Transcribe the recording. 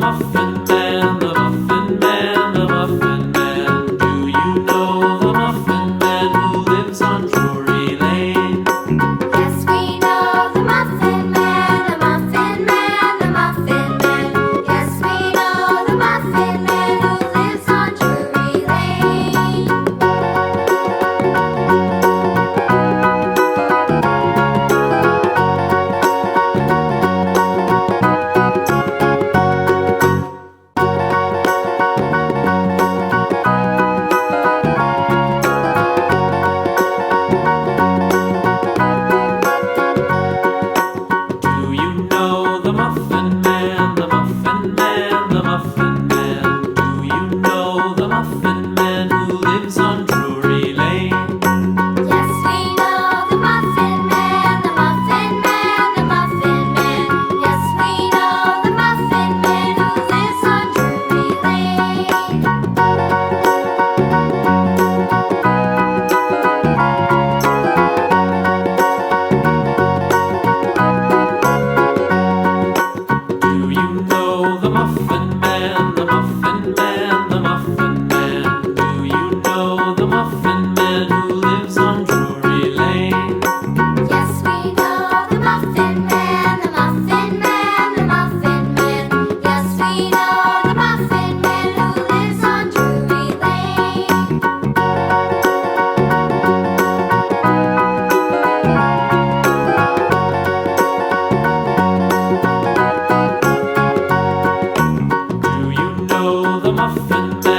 Muffin Man, the Muffin Man, the Muffin Man. Do you know the Muffin Man who lives on Drury Lane? Yes, we know the Muffin Man, the Muffin Man, the Muffin Man. Yes, we know the Muffin Man who lives on Drury Lane. Do you know the Muffin Man, the Muffin Man, the Muffin Man? Do you know the Muffin Man who lives on Drury Lane? Yes, we know the Muffin Man, the Muffin Man, the Muffin Man. Yes, we know the Muffin Man who lives on Drury Lane. Do you know the Muffin Man, the Muffin Man, the Muffin Man? Do you know the Muffin Man who lives on Drury Lane? Yes, we know the Muffin Man, the Muffin Man, the Muffin Man. Yes, we know the Muffin Man who lives on Drury Lane. Do you know the Muffin Man?